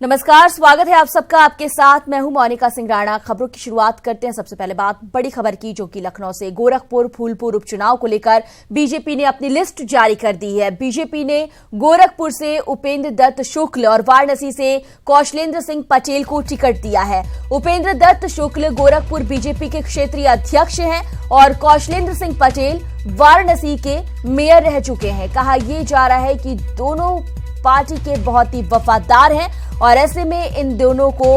नमस्कार, स्वागत है आप सबका। आपके साथ मैं हूं मोनिका सिंह राणा। खबरों की शुरुआत करते हैं। सबसे पहले बात बड़ी खबर की, जो कि लखनऊ से गोरखपुर फूलपुर उपचुनाव को लेकर बीजेपी ने अपनी लिस्ट जारी कर दी है। बीजेपी ने गोरखपुर से उपेंद्र दत्त शुक्ल और वाराणसी से कौशलेंद्र सिंह पटेल को टिकट दिया है। उपेंद्र दत्त शुक्ल गोरखपुर बीजेपी के क्षेत्रीय अध्यक्ष हैं और कौशलेंद्र सिंह पटेल वाराणसी के मेयर रह चुके हैं। कहा यह जा रहा है कि दोनों पार्टी के बहुत ही वफादार हैं और ऐसे में इन दोनों को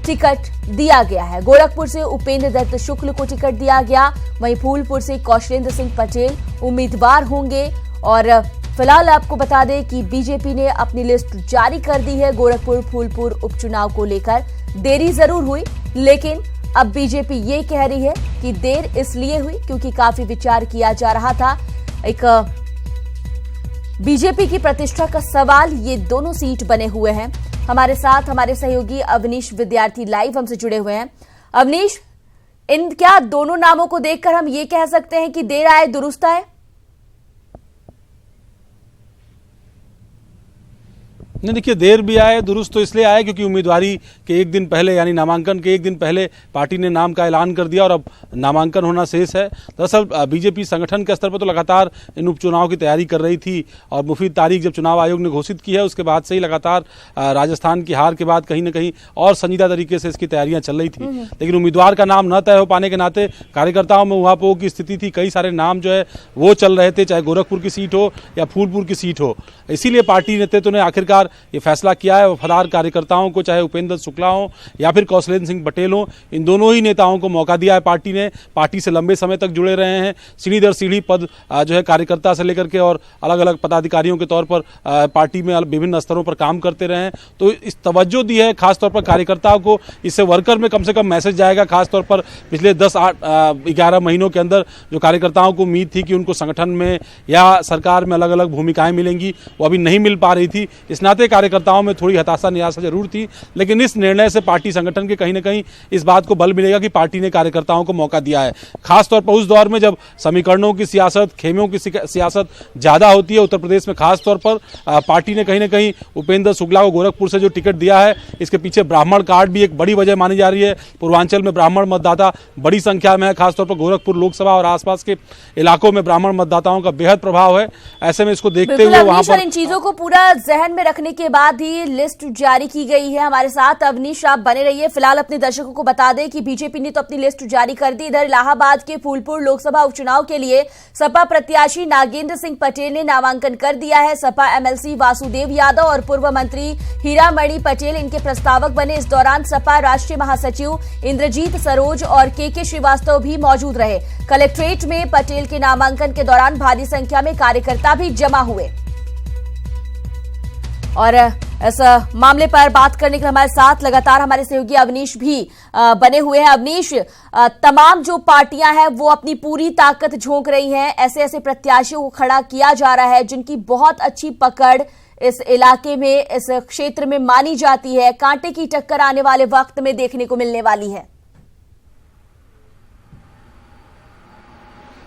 टिकट दिया गया है। गोरखपुर से उपेंद्र दत्त शुक्ल को टिकट दिया गया, वहीं फूलपुर से कौशलेंद्र सिंह पटेल उम्मीदवार होंगे। और फिलहाल आपको बता दें कि बीजेपी ने अपनी लिस्ट जारी कर दी है। गोरखपुर फूलपुर उपचुनाव को लेकर देरी जरूर हुई, लेकिन अब बीजेपी ये कह रही है कि देर इसलिए हुई क्योंकि काफी विचार किया जा रहा था। एक बीजेपी की प्रतिष्ठा का सवाल ये दोनों सीट बने हुए हैं। हमारे साथ हमारे सहयोगी अवनीश विद्यार्थी लाइव हमसे जुड़े हुए हैं। अवनीश, इन क्या दोनों नामों को देखकर हम ये कह सकते हैं कि देर आए दुरुस्त आए? नहीं, देखिए, देर भी आए दुरुस्त तो इसलिए आए क्योंकि उम्मीदवारी के एक दिन पहले यानी नामांकन के एक दिन पहले पार्टी ने नाम का ऐलान कर दिया और अब नामांकन होना शेष है। दरअसल बीजेपी संगठन के स्तर पर तो लगातार इन उपचुनाव की तैयारी कर रही थी और मुफीद तारीख जब चुनाव आयोग ने घोषित की है उसके बाद से ही लगातार राजस्थान की हार के बाद कहीं ना कहीं और संजीदा तरीके से इसकी तैयारियां चल रही थी। लेकिन उम्मीदवार का नाम न तय हो पाने के नाते कार्यकर्ताओं में उहापोह की स्थिति थी। कई सारे नाम जो है वो चल रहे थे, चाहे गोरखपुर की सीट हो या फूलपुर की सीट हो। इसीलिए पार्टी नेतृत्व ने आखिरकार ये फैसला किया है। वफादार कार्यकर्ताओं को, चाहे उपेंद्र शुक्ला हो या फिर कौशलेंद्र सिंह पटेल हो, इन दोनों ही नेताओं को मौका दिया है पार्टी ने। पार्टी से लंबे समय तक जुड़े रहे हैं, सीढ़ी दर सीढ़ी पद जो है कार्यकर्ता से लेकर के और अलग अलग पदाधिकारियों के तौर पर पार्टी में विभिन्न स्तरों पर काम करते रहे हैं। तो इस तवज्जो दी है खासतौर पर कार्यकर्ताओं को। इससे वर्कर में कम से कम मैसेज जाएगा। खासतौर पर पिछले 10-11 महीनों के अंदर जो कार्यकर्ताओं को उम्मीद थी कि उनको संगठन में या सरकार में अलग अलग भूमिकाएं मिलेंगी, वो अभी नहीं मिल पा रही थी। इस नाते कार्यकर्ताओं में थोड़ी हताशा निराशा जरूर थी, लेकिन इस निर्णय से पार्टी संगठन के कहीं ना कहीं इस बात को बल मिलेगा कि पार्टी ने कार्यकर्ताओं को मौका दिया है। खासतौर पर उस दौर में जब समीकरणों की सियासत, खेमों की सियासत ज्यादा होती है उत्तर प्रदेश में, खासतौर पर पार्टी ने कहीं ना कहीं उपेंद्र शुक्ला को गोरखपुर से जो टिकट दिया है, इसके पीछे ब्राह्मण कार्ड भी एक बड़ी वजह मानी जा रही है। पूर्वांचल में ब्राह्मण मतदाता बड़ी संख्या में है, खासतौर पर गोरखपुर लोकसभा और आसपास के इलाकों में ब्राह्मण मतदाताओं का बेहद प्रभाव है। ऐसे में इसको देखते हुए वहां पर इन चीजों को पूरा जहन में रखने के बाद ही लिस्ट जारी की गई है। हमारे साथ अवनीश आप बने रहिए। फिलहाल अपने दर्शकों को बता दें कि बीजेपी ने तो अपनी लिस्ट जारी कर दी। इधर इलाहाबाद के फूलपुर लोकसभा उपचुनाव के लिए सपा प्रत्याशी नागेंद्र सिंह पटेल ने नामांकन कर दिया है। सपा एमएलसी वासुदेव यादव और पूर्व मंत्री हीरामणि पटेल इनके प्रस्तावक बने। इस दौरान सपा राष्ट्रीय महासचिव इंद्रजीत सरोज और के श्रीवास्तव भी मौजूद रहे। कलेक्ट्रेट में पटेल के नामांकन के दौरान भारी संख्या में कार्यकर्ता भी जमा हुए। और इस मामले पर बात करने के लिए हमारे साथ लगातार हमारे सहयोगी अवनीश भी बने हुए हैं। अवनीश, तमाम जो पार्टियां हैं वो अपनी पूरी ताकत झोंक रही हैं। ऐसे ऐसे प्रत्याशियों को खड़ा किया जा रहा है जिनकी बहुत अच्छी पकड़ इस इलाके में, इस क्षेत्र में मानी जाती है। कांटे की टक्कर आने वाले वक्त में देखने को मिलने वाली है।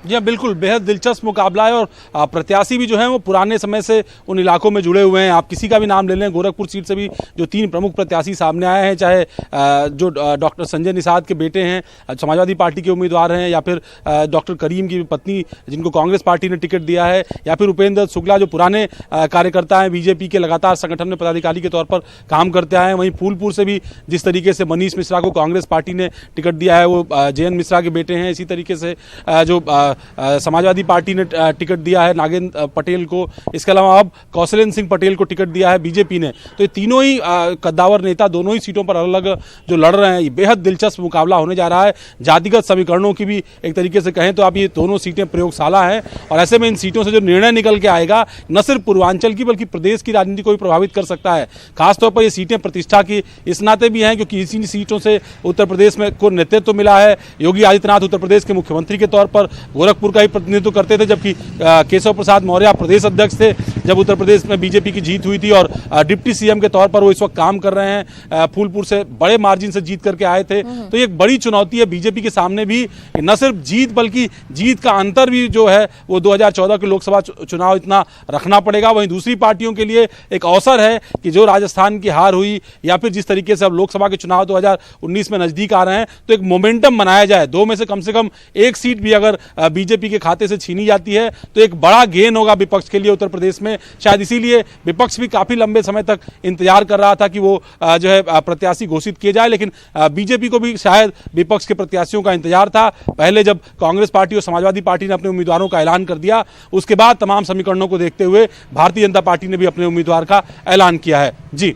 जी बिल्कुल, बेहद दिलचस्प मुकाबला है और प्रत्याशी भी जो हैं वो पुराने समय से उन इलाकों में जुड़े हुए हैं। आप किसी का भी नाम ले लें, गोरखपुर सीट से भी जो 3 प्रमुख प्रत्याशी सामने आए हैं, चाहे जो डॉक्टर संजय निषाद के बेटे हैं, समाजवादी पार्टी के उम्मीदवार हैं, या फिर डॉक्टर करीम की पत्नी जिनको कांग्रेस पार्टी ने टिकट दिया है, या फिर उपेंद्र शुक्ला जो पुराने कार्यकर्ता हैं, बीजेपी के लगातार संगठन में पदाधिकारी के तौर पर काम करते आए हैं। वहीं फूलपुर से भी जिस तरीके से मनीष मिश्रा को कांग्रेस पार्टी ने टिकट दिया है, वो JN मिश्रा के बेटे हैं। इसी तरीके से जो समाजवादी पार्टी ने टिकट दिया है नागेंद्र पटेल को। इसके अलावा अब कौशलेंद्र सिंह पटेल को टिकट दिया है बीजेपी ने। तो ये तीनों ही कद्दावर नेता दोनों ही सीटों पर अलग अलग जो लड़ रहे हैं, ये बेहद दिलचस्प मुकाबला होने जा रहा है। जातिगत समीकरणों की भी एक तरीके से कहें तो अब ये दोनों सीटें प्रयोगशाला हैं और ऐसे में इन सीटों से जो निर्णय निकल के आएगा न सिर्फ पूर्वांचल की बल्कि प्रदेश की राजनीति को भी प्रभावित कर सकता है। खासतौर पर ये सीटें प्रतिष्ठा की इस नाते भी हैं क्योंकि इसी सीटों से उत्तर प्रदेश में को नेतृत्व मिला है। योगी आदित्यनाथ उत्तर प्रदेश के मुख्यमंत्री के तौर पर गोरखपुर का ही प्रतिनिधित्व करते थे, जबकि केशव प्रसाद मौर्य प्रदेश अध्यक्ष थे जब उत्तर प्रदेश में बीजेपी की जीत हुई थी, और डिप्टी सीएम के तौर पर वो इस वक्त काम कर रहे हैं। फूलपुर से बड़े मार्जिन से जीत करके आए थे। तो ये एक बड़ी चुनौती है बीजेपी के सामने भी, न सिर्फ जीत बल्कि जीत का अंतर भी जो है वो 2014 के लोकसभा चुनाव इतना रखना पड़ेगा। वहीं दूसरी पार्टियों के लिए एक अवसर है कि जो राजस्थान की हार हुई या फिर जिस तरीके से अब लोकसभा के चुनाव 2019 में नजदीक आ रहे हैं, तो एक मोमेंटम बनाया जाए। दो में से कम एक सीट भी अगर बीजेपी के खाते से छीनी जाती है तो एक बड़ा गेन होगा विपक्ष के लिए उत्तर प्रदेश में। शायद इसीलिए विपक्ष भी काफी लंबे समय तक इंतजार कर रहा था कि वो जो है प्रत्याशी घोषित किए जाए, लेकिन बीजेपी को भी शायद विपक्ष के प्रत्याशियों का इंतजार था। पहले जब कांग्रेस पार्टी और समाजवादी पार्टी ने अपने उम्मीदवारों का ऐलान कर दिया, उसके बाद तमाम समीकरणों को देखते हुए भारतीय जनता पार्टी ने भी अपने उम्मीदवार का ऐलान किया है। जी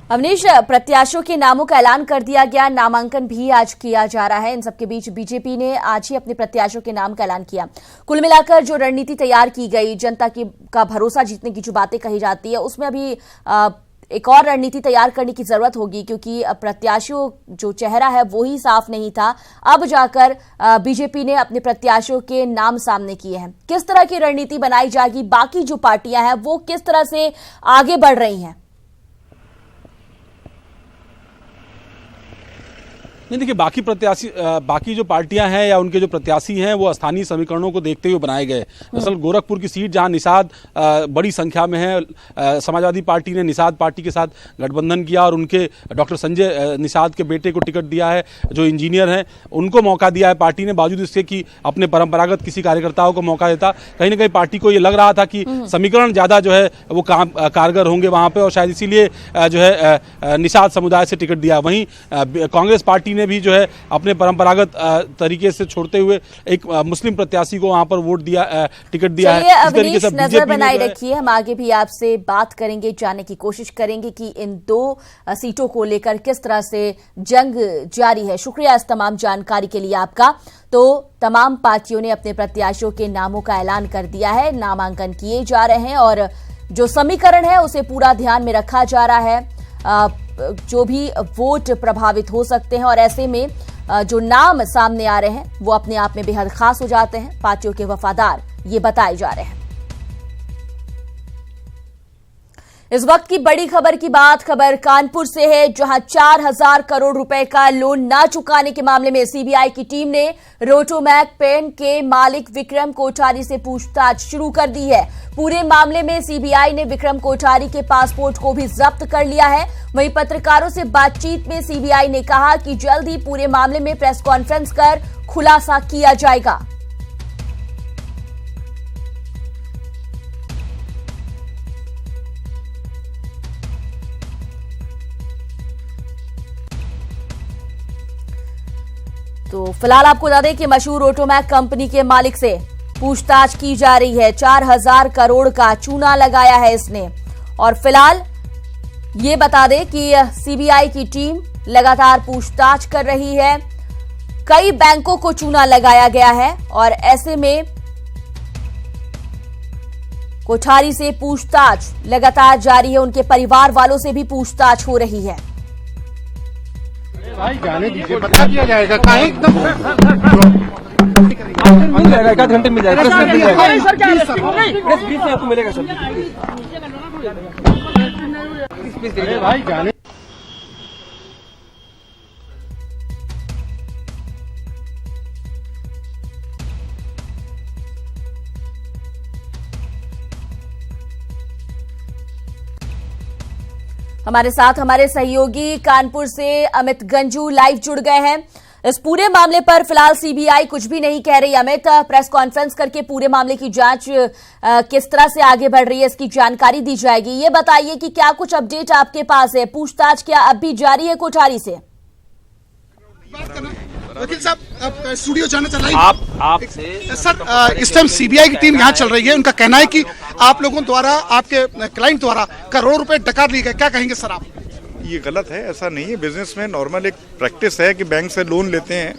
अवनीश, प्रत्याशियों के नामों का ऐलान कर दिया गया, नामांकन भी आज किया जा रहा है। इन सबके बीच बीजेपी ने आज ही अपने प्रत्याशियों के नाम का ऐलान किया। कुल मिलाकर जो रणनीति तैयार की गई, जनता का भरोसा जीतने की जो बातें कही जाती है, उसमें अभी एक और रणनीति तैयार करने की जरूरत होगी, क्योंकि प्रत्याशियों जो चेहरा है वो ही साफ नहीं था। अब जाकर बीजेपी ने अपने प्रत्याशियों के नाम सामने किए हैं। किस तरह की रणनीति बनाई जाएगी, बाकी जो पार्टियां हैं वो किस तरह से आगे बढ़ रही हैं? नहीं, देखिए बाकी जो पार्टियां हैं या उनके जो प्रत्याशी हैं वो स्थानीय समीकरणों को देखते हुए बनाए गए। दरअसल गोरखपुर की सीट जहां निषाद बड़ी संख्या में है, समाजवादी पार्टी ने निषाद पार्टी के साथ गठबंधन किया और उनके डॉक्टर संजय निषाद के बेटे को टिकट दिया है, जो इंजीनियर हैं, उनको मौका दिया है पार्टी ने, बावजूद इसके कि अपने परंपरागत किसी कार्यकर्ताओं को मौका देता। कहीं ना कहीं पार्टी को ये लग रहा था कि समीकरण ज़्यादा जो है वो कारगर होंगे वहाँ पर, और शायद इसीलिए जो है निषाद समुदाय से टिकट दिया। वहीं कांग्रेस पार्टी ने भी जो है अपने परंपरागत तरीके से छोड़ते हुए एक मुस्लिम प्रत्याशी को वहां पर वोट दिया, टिकट दिया है। इस तरीके से नजर बनाए रखिए, हम आगे भी आपसे बात करेंगे, जानने की कोशिश करेंगे कि इन दो सीटों को लेकर किस तरह से जंग जारी है। शुक्रिया इस तमाम जानकारी के लिए आपका। तो तमाम पार्टियों ने अपने प्रत्याशियों के नामों का ऐलान कर दिया है, नामांकन किए जा रहे हैं और जो समीकरण है उसे पूरा ध्यान में रखा जा रहा है। जो भी वोट प्रभावित हो सकते हैं, और ऐसे में जो नाम सामने आ रहे हैं वो अपने आप में बेहद खास हो जाते हैं, पार्टियों के वफादार ये बताए जा रहे हैं। इस वक्त की बड़ी खबर की बात खबर कानपुर से है, जहां 4000 करोड़ रुपए का लोन ना चुकाने के मामले में सीबीआई की टीम ने रोटोमैक पेन के मालिक विक्रम कोठारी से पूछताछ शुरू कर दी है। पूरे मामले में सीबीआई ने विक्रम कोठारी के पासपोर्ट को भी जब्त कर लिया है। वहीं पत्रकारों से बातचीत में सीबीआई ने कहा कि जल्द ही पूरे मामले में प्रेस कॉन्फ्रेंस कर खुलासा किया जाएगा। तो फिलहाल आपको बता दें कि मशहूर ऑटोमैक कंपनी के मालिक से पूछताछ की जा रही है। 4000 करोड़ का चूना लगाया है इसने, और फिलहाल ये बता दें कि सीबीआई की टीम लगातार पूछताछ कर रही है। कई बैंकों को चूना लगाया गया है और ऐसे में कोठारी से पूछताछ लगातार जारी है। उनके परिवार वालों से भी पूछताछ हो रही है। भाई जाने दीजिए, बता दिया जाएगा। कहीं एकदम मिल जाएगा, एक आध घंटे मिल जाएगा। सर क्या प्रेस बीच में आपको मिलेगा सर। भाई जाने हमारे साथ हमारे सहयोगी कानपुर से अमित गंजू लाइव जुड़ गए हैं। इस पूरे मामले पर फिलहाल सीबीआई कुछ भी नहीं कह रही। अमित, प्रेस कॉन्फ्रेंस करके पूरे मामले की जांच किस तरह से आगे बढ़ रही है, इसकी जानकारी दी जाएगी। ये बताइए कि क्या कुछ अपडेट आपके पास है, पूछताछ क्या अब भी जारी है कोठारी से? वकील साहब, आप स्टूडियो जाना चल रही है सर। इस टाइम सीबीआई की टीम यहाँ चल रही है। उनका कहना है कि आप लोगों द्वारा, आपके क्लाइंट द्वारा करोड़ों रुपए डका लिए गए। क्या कहेंगे सर आप? ये गलत है, ऐसा नहीं है। बिजनेस में नॉर्मल एक प्रैक्टिस है कि बैंक से लोन लेते हैं,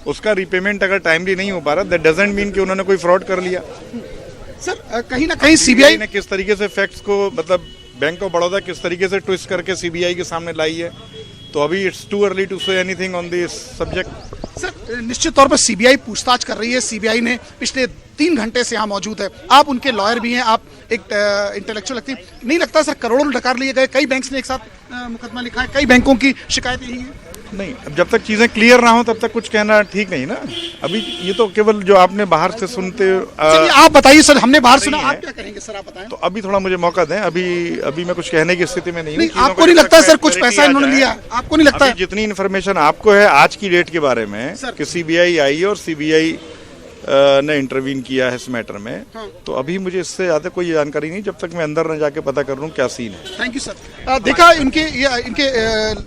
उसका रिपेमेंट अगर टाइमली नहीं हो पा रहा, दैट डजंट मीन कि उन्होंने कोई फ्रॉड कर लिया। सर कहीं ना कहीं सीबीआई ने किस तरीके से फैक्ट्स को, मतलब बैंक ऑफ बड़ौदा किस तरीके से ट्विस्ट करके सीबीआई के सामने लाई है, तो अभी it's too early to say anything on this subject. Sir निश्चित तौर पर सीबीआई पूछताछ कर रही है। सीबीआई ने पिछले 3 घंटे से यहाँ मौजूद है। आप उनके लॉयर भी हैं, आप एक इंटेलेक्चुअल लगती, नहीं लगता सर करोड़ों डकार लिए गए? कई बैंक ने एक साथ मुकदमा लिखा है, कई बैंकों की शिकायत यही है। नहीं, अब जब तक चीजें क्लियर ना हो तब तक कुछ कहना ठीक नहीं ना। अभी ये तो केवल जो आपने बाहर से सुनते चलिए आप बताइए सर, हमने बाहर सुना, आप क्या कहेंगे सर, आप बताएं। तो अभी थोड़ा मुझे मौका दें, अभी मैं कुछ कहने की स्थिति में नहीं हूं। आपको नहीं लगता सर कुछ पैसा इन्होंने लिया? आपको नहीं लगता है? जितनी इन्फॉर्मेशन आपको है आज की डेट के बारे में कि सीबीआई आई और सीबीआई ने इंटरवीन किया है इस मैटर में, तो अभी मुझे इससे ज्यादा कोई जानकारी नहीं जब तक मैं अंदर न जाके पता कर लूं क्या सीन है। Thank you sir. देखा इनके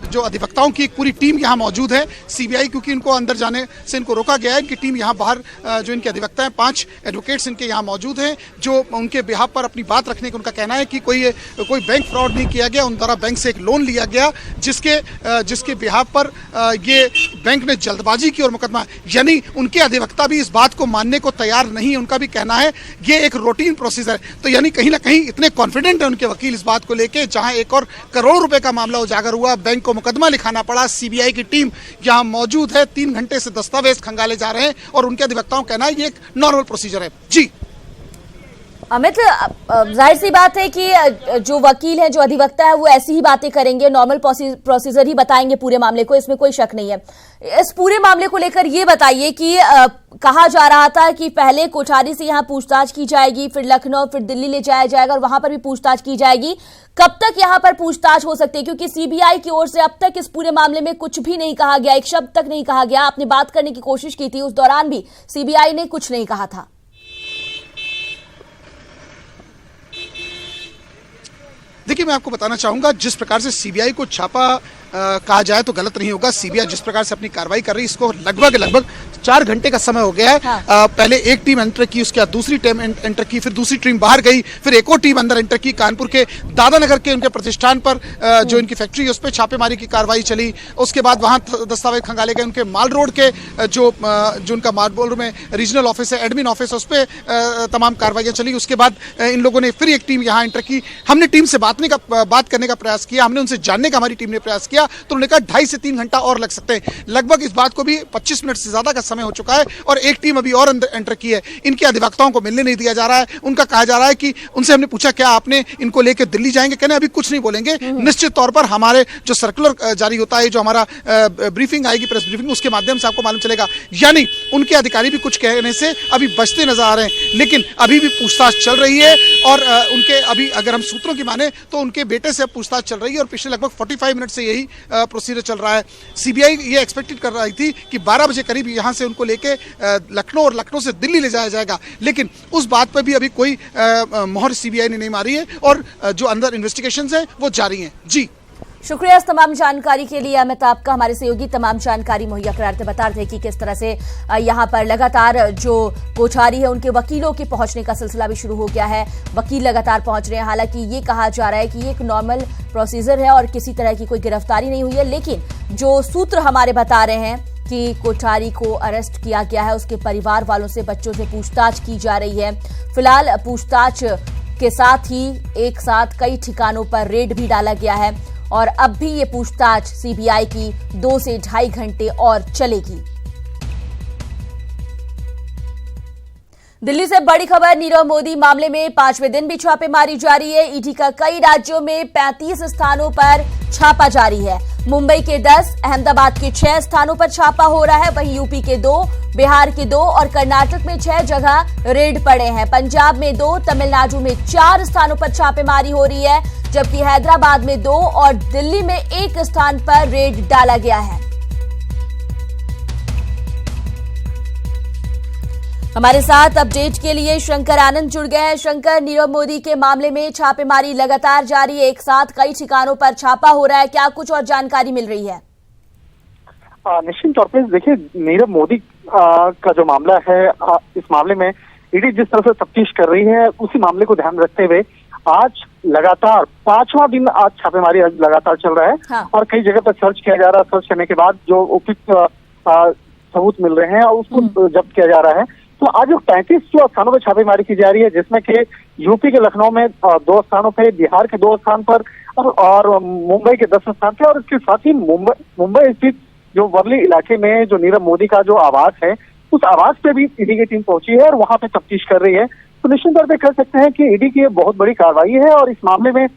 जो अधिवक्ताओं की एक पूरी टीम यहाँ मौजूद है। सीबीआई क्योंकि इनको अंदर जाने से इनको रोका गया है, इनकी टीम यहाँ बाहर जो इनके अधिवक्ता हैं 5 एडवोकेट्स इनके यहाँ मौजूद हैं जो उनके बिहाफ पर अपनी बात रखने का उनका कहना है कि कोई बैंक फ्रॉड नहीं किया गया, उन द्वारा बैंक से एक लोन लिया गया जिसके बिहाफ पर ये बैंक ने जल्दबाजी की और मुकदमा, यानी उनके अधिवक्ता भी इस बात को मानने को तैयार नहीं है। उनका भी कहना है ये एक रूटीन प्रोसीजर है। तो यानी कहीं ना कहीं इतने कॉन्फिडेंट है उनके वकील इस बात को लेके, जहां एक और करोड़ रुपए का मामला उजागर हुआ, बैंक को मुकदमा लिखाना पड़ा। सीबीआई की टीम यहां मौजूद है, 3 घंटे से दस्तावेज खंगाले जा रहे हैं और उनके अधिवक्ताओं का कहना है ये एक नॉर्मल प्रोसीजर है। जी अमित, जाहिर सी बात है कि जो वकील है, जो अधिवक्ता है, वो ऐसी ही बातें करेंगे, नॉर्मल प्रोसीजर ही बताएंगे पूरे मामले को, इसमें कोई शक नहीं है। इस पूरे मामले को लेकर ये बताइए कि कहा जा रहा था कि पहले कोठारी से यहाँ पूछताछ की जाएगी, फिर लखनऊ, फिर दिल्ली ले जाया जाएगा और वहां पर भी पूछताछ की जाएगी। कब तक यहाँ पर पूछताछ हो सकती है? क्योंकि सीबीआई की ओर से अब तक इस पूरे मामले में कुछ भी नहीं कहा गया, एक शब्द तक नहीं कहा गया। आपने बात करने की कोशिश की थी, उस दौरान भी सीबीआई ने कुछ नहीं कहा था। देखिए, मैं आपको बताना चाहूंगा जिस प्रकार से सीबीआई को छापा कहा जाए तो गलत नहीं होगा। सीबीआई जिस प्रकार से अपनी कार्रवाई कर रही है, इसको लगभग 4 घंटे का समय हो गया है। हाँ। पहले एक टीम एंटर की, उसके बाद दूसरी टीम एंटर की, फिर दूसरी टीम बाहर गई, फिर एक और टीम अंदर एंटर की। कानपुर के दादानगर के उनके प्रतिष्ठान पर जो इनकी फैक्ट्री है उस पर छापेमारी की कार्रवाई चली। उसके बाद वहां दस्तावेज खंगाले गए। उनके माल रोड के जो उनका माल रोड में रीजनल ऑफिस है, एडमिन ऑफिस है, उस पर तमाम कार्रवाइयां चली। उसके बाद इन लोगों ने फिर एक टीम यहाँ एंटर की। हमने टीम से बात करने का प्रयास किया, हमने उनसे जानने का हमारी टीम ने प्रयास किया, तो उन्होंने कहा 2.5 से 3 घंटा और लग सकते हैं। लगभग इस बात को भी 25 मिनट से ज्यादा का समय हो चुका है और एक टीम अभी और अंदर एंटर की है। इनके अधिवक्ताओं को मिलने नहीं दिया जा रहा है। उनका कहा जा रहा है कि उनसे हमने पूछा क्या आपने इनको लेकर दिल्ली जाएंगे, कहने अभी कुछ नहीं बोलेंगे। निश्चित तौर पर हमारे जो सर्कुलर जारी होता है, जो हमारा ब्रीफिंग आएगी, प्रेस ब्रीफिंग, उसके माध्यम से आपको मालूम चलेगा। यानी उनके अधिकारी भी कुछ कहने से अभी बचते नजर आ रहे हैं, लेकिन अभी भी पूछताछ चल रही है। और उनके अभी अगर हम सूत्रों की माने तो उनके बेटे से अब पूछताछ चल रही है और पिछले लगभग 45 मिनट से यही प्रोसीजर चल रहा है। सीबीआई ये एक्सपेक्टेड कर रही थी कि 12 बजे करीब यहां से उनको लेके लखनऊ और लखनऊ से दिल्ली ले जाया जाएगा, लेकिन उस बात पर भी अभी कोई मोहर सीबीआई ने नहीं मारी है और जो अंदर इन्वेस्टिगेशंस हैं वो जारी हैं। जी शुक्रिया इस तमाम जानकारी के लिए अमित आपका। हमारे सहयोगी तमाम जानकारी मुहैया कराते बता रहे थे कि किस तरह से यहाँ पर लगातार जो कोठारी है उनके वकीलों के पहुंचने का सिलसिला भी शुरू हो गया है। वकील लगातार पहुंच रहे हैं। हालांकि ये कहा जा रहा है कि ये एक नॉर्मल प्रोसीजर है और किसी तरह की कोई गिरफ्तारी नहीं हुई है, लेकिन जो सूत्र हमारे बता रहे हैं कि कोठारी को अरेस्ट किया गया है, उसके परिवार वालों से, बच्चों से पूछताछ की जा रही है। फिलहाल पूछताछ के साथ ही एक साथ कई ठिकानों पर रेड भी डाला गया है और अब भी ये पूछताछ सीबीआई की 2 से 2.5 घंटे और चलेगी। दिल्ली से बड़ी खबर, नीरव मोदी मामले में 5वें दिन भी छापेमारी जारी है। ईडी का कई राज्यों में 35 स्थानों पर छापा जारी है। मुंबई के 10, अहमदाबाद के 6 स्थानों पर छापा हो रहा है। वहीं यूपी के 2, बिहार के 2 और कर्नाटक में 6 जगह रेड पड़े हैं। पंजाब में 2, तमिलनाडु में 4 स्थानों पर छापेमारी हो रही है, जबकि हैदराबाद में 2 और दिल्ली में 1 स्थान पर रेड डाला गया है। हमारे साथ अपडेट के लिए शंकर आनंद जुड़ गए हैं। शंकर, नीरव मोदी के मामले में छापेमारी लगातार जारी है, एक साथ कई ठिकानों पर छापा हो रहा है, क्या कुछ और जानकारी मिल रही है? निश्चित तौर पर देखिए, नीरव मोदी का जो मामला है, इस मामले में ईडी जिस तरह से तफ्तीश कर रही है, उसी मामले को ध्यान रखते हुए आज लगातार 5वां दिन आज छापेमारी लगातार चल रहा है। हाँ। और कई जगह पर सर्च किया जा रहा है। सर्च करने के बाद जो उपयुक्त सबूत मिल रहे हैं उसको जब्त किया जा रहा है। तो आज 35 स्थानों पर छापेमारी की जा रही है, जिसमें कि यूपी के लखनऊ में 2 स्थानों पर, बिहार के 2 स्थान पर और मुंबई के 10 स्थान पर, और इसके साथ ही मुंबई स्थित जो वर्ली इलाके में जो नीरव मोदी का जो आवास है, उस आवास पे भी ईडी की टीम पहुंची है और वहां पे तफ्तीश कर रही है। तो निश्चित तौर पे कह सकते हैं कि ईडी की ये बहुत बड़ी कार्रवाई है और इस मामले में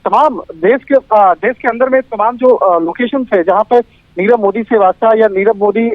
तमाम देश के अंदर में तमाम जो लोकेशन है जहां पर नीरव मोदी से वास्ता या नीरव मोदी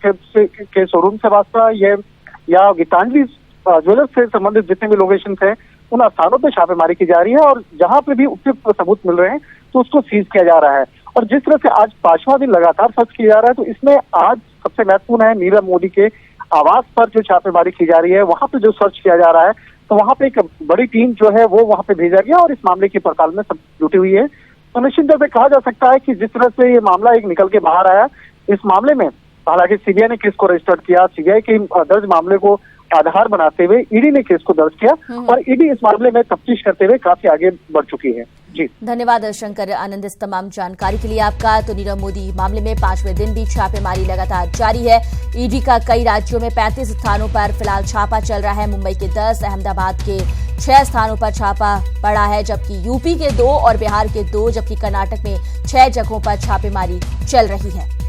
के शोरूम से वास्ता या गीतांजलि ज्वेलर्स से संबंधित जितने भी लोकेशन है, उन स्थानों पे छापेमारी की जा रही है और जहां पे भी उपयुक्त सबूत मिल रहे हैं तो उसको सीज किया जा रहा है। और जिस तरह से आज 5वां दिन लगातार सर्च किया जा रहा है, तो इसमें आज सबसे महत्वपूर्ण है नीरव मोदी के आवास पर जो छापेमारी की जा रही है, वहां पे जो सर्च किया जा रहा है, तो वहां पे एक बड़ी टीम जो है वो वहां पे भेजा गया और इस मामले की पड़ताल में सब जुटी हुई है। तो निश्चित तौर पर कहा जा सकता है कि जिस तरह से ये मामला एक निकल के बाहर आया, इस मामले में हालांकि सीबीआई ने केस को रजिस्टर्ड किया, सीबीआई के दर्ज मामले को आधार बनाते हुए ईडी ने केस को दर्ज किया और ईडी इस मामले में तफ्तीश करते हुए काफी आगे बढ़ चुकी है। जी धन्यवाद शंकर आनंद इस तमाम जानकारी के लिए आपका। तो नीरव मोदी मामले में 5वें दिन भी छापेमारी लगातार जारी है। ईडी का कई राज्यों में 35 स्थानों पर फिलहाल छापा चल रहा है। मुंबई के 10, अहमदाबाद के 6 स्थानों पर छापा पड़ा है, जबकि यूपी के 2 और बिहार के 2, जबकि कर्नाटक में 6 जगहों पर छापेमारी चल रही है।